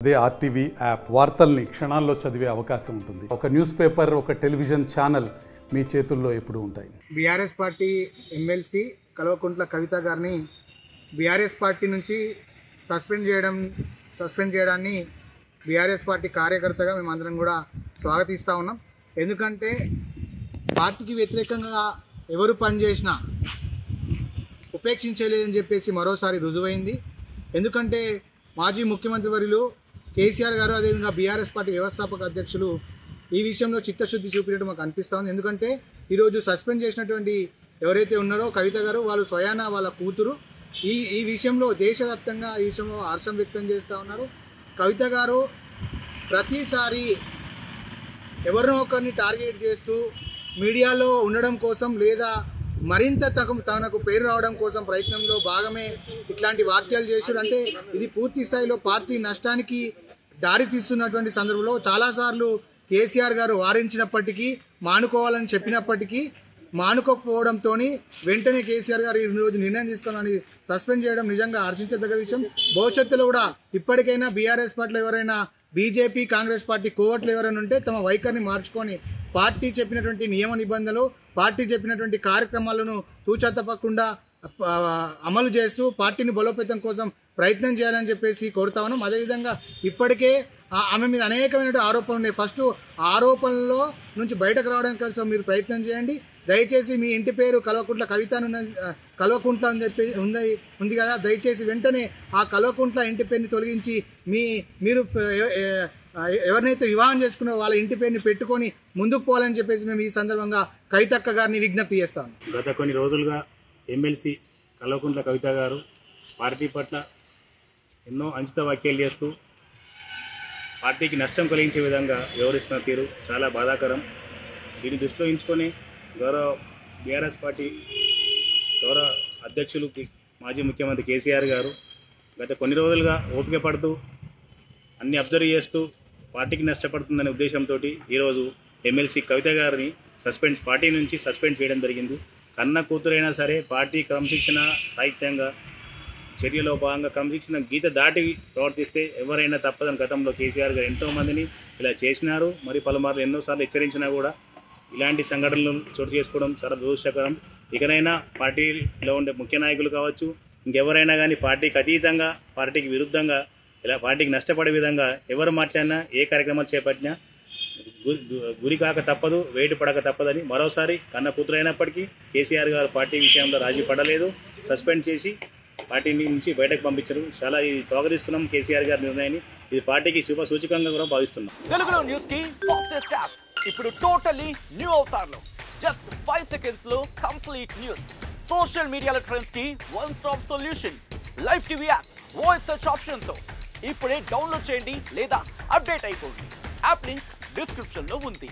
అదే RTV app వార్తల్ని క్షణాల్లో చదివే అవకాశం ఉంటుంది. ఒక న్యూస్ పేపర్, ఒక టెలివిజన్ ఛానల్ మీ చేతుల్లో ఎప్పుడూ ఉంటాయి. BRS party MLC Kalvakuntla Kavitha గారిని బీఆర్ఎస్ పార్టీ నుంచి సస్పెండ్ చేయడాన్ని బీఆర్ఎస్ పార్టీ కార్యకర్తగా మేమందరం కూడా స్వాగతిస్తూ ఉన్నాం. ఎందుకంటే పార్టీకి వ్యతిరేకంగా ఎవరు పనిచేసినా ఉపేక్షించలేదని చెప్పేసి మరోసారి రుజువైంది. ఎందుకంటే మాజీ ముఖ్యమంత్రి వర్యులు కేసీఆర్ గారు, అదేవిధంగా బీఆర్ఎస్ పార్టీ వ్యవస్థాపక అధ్యక్షులు ఈ విషయంలో చిత్తశుద్ధి చూపినట్టు మాకు అనిపిస్తూ ఉంది. ఎందుకంటే ఈరోజు సస్పెండ్ చేసినటువంటి ఎవరైతే ఉన్నారో కవిత గారు, వాళ్ళు స్వయాన వాళ్ళ కూతురు ఈ విషయంలో దేశవ్యాప్తంగా ఈ విషయంలో హర్షం వ్యక్తం చేస్తూ ఉన్నారు. కవిత గారు ప్రతిసారి ఎవరినో ఒకరిని టార్గెట్ చేస్తూ మీడియాలో ఉండడం కోసం లేదా మరింత తనకు పేరు రావడం కోసం ప్రయత్నంలో భాగమే ఇట్లాంటి వ్యాఖ్యలు చేశారు. అంటే ఇది పూర్తి స్థాయిలో పార్టీ నష్టానికి దారి తీస్తున్నటువంటి సందర్భంలో చాలాసార్లు కేసీఆర్ గారు వారించినప్పటికీ, మానుకోవాలని చెప్పినప్పటికీ మానుకోకపోవడంతో వెంటనే కేసీఆర్ గారు ఈరోజు నిర్ణయం తీసుకుని సస్పెండ్ చేయడం నిజంగా హర్షించదగ్గ విషయం. భవిష్యత్తులో కూడా ఇప్పటికైనా బీఆర్ఎస్ పార్టీలో ఎవరైనా బీజేపీ, కాంగ్రెస్ పార్టీ కోవట్లు ఎవరైనా ఉంటే తమ వైఖరిని మార్చుకొని పార్టీ చెప్పినటువంటి నియమ నిబంధనలు, పార్టీ చెప్పినటువంటి కార్యక్రమాలను తూచా తప్పకుండా అమలు చేస్తూ పార్టీని బలోపేతం కోసం ప్రయత్నం చేయాలని చెప్పేసి కోరుతా ఉన్నాం. అదేవిధంగా ఇప్పటికే ఆమె మీద అనేకమైన ఆరోపణలు ఉన్నాయి. ఫస్ట్ ఆరోపణల్లో నుంచి బయటకు రావడానికి కోసం మీరు ప్రయత్నం చేయండి. దయచేసి మీ ఇంటి పేరు కల్వకుంట్ల కవిత కల్వకుంట్ల అని చెప్పి ఉంది కదా, దయచేసి వెంటనే ఆ కల్వకుంట్ల ఇంటి పేరుని తొలగించి మీరు ఎవరినైతే వివాహం చేసుకున్నారో వాళ్ళ ఇంటి పేరుని పెట్టుకొని ముందుకు పోవాలని చెప్పేసి మేము ఈ సందర్భంగా కవితక్క గారిని విజ్ఞప్తి చేస్తాం. గత కొన్ని రోజులుగా ఎమ్మెల్సీ కల్వకుంట్ల కవిత గారు పార్టీ పట్ల ఎన్నో అంచిత వ్యాఖ్యలు చేస్తూ పార్టీకి నష్టం కలిగించే విధంగా వ్యవహరిస్తున్న తీరు చాలా బాధాకరం. దీన్ని దృష్టిలో ఉంచుకొని గౌరవ బీఆర్ఎస్ పార్టీ గౌరవ అధ్యక్షులు మాజీ ముఖ్యమంత్రి కేసీఆర్ గారు గత కొన్ని రోజులుగా ఓపిక పడుతూ అన్ని అబ్జర్వ్ చేస్తూ పార్టీకి నష్టపడుతుందనే ఉద్దేశంతో ఈరోజు ఎమ్మెల్సీ కవిత గారిని పార్టీ నుంచి సస్పెండ్ చేయడం జరిగింది. కన్న కూతురైనా సరే పార్టీ క్రమశిక్షణ సాహిత్యంగా చర్యలో భాగంగా క్రమశిక్షణ గీత దాటి ప్రవర్తిస్తే ఎవరైనా తప్పదని గతంలో కేసీఆర్ గారు ఎంతోమందిని ఇలా చేసినారు. మరి పలుమార్లు ఎన్నోసార్లు హెచ్చరించినా కూడా ఇలాంటి సంఘటనలు చోటు చేసుకోవడం చాలా దురదృష్టకరం. ఇకనైనా పార్టీలో ఉండే ముఖ్య నాయకులు కావచ్చు, ఇంకెవరైనా కానీ పార్టీకి అతీతంగా, పార్టీకి విరుద్ధంగా, ఇలా పార్టీకి నష్టపడే విధంగా ఎవరు మాట్లాడినా, ఏ కార్యక్రమాలు చేపట్టినా గురి కాక తప్పదు, వేటు పడక తప్పదని మరోసారి కన్న కూతురైనప్పటికీ కేసీఆర్ గారు పార్టీ విషయంలో రాజీ పడలేదు. సస్పెండ్ చేసి పార్టీ నుంచి బయటకు పంపించడం చాలా ఇది స్వాగతిస్తున్నాం కేసీఆర్ గారి నిర్ణయాన్ని. ఇది పార్టీకి శుభ సూచకంగా కూడా భావిస్తున్నాం. తెలుగులో న్యూస్ కి ఫాస్టెస్ట్ యాప్ ఇప్పుడు టోటల్లీ న్యూ అవతార్లో జస్ట్ 5 seconds లో కంప్లీట్ న్యూస్. సోషల్ మీడియాలో ట్రెండ్స్ కి one stop solution. Live TV app voice search option తో ఇప్పుడే డౌన్లోడ్ చేయండి లేదా అప్డేట్ అయిపోండి. యాప్ లింక్ డిస్క్రిప్షన్ లో ఉంది.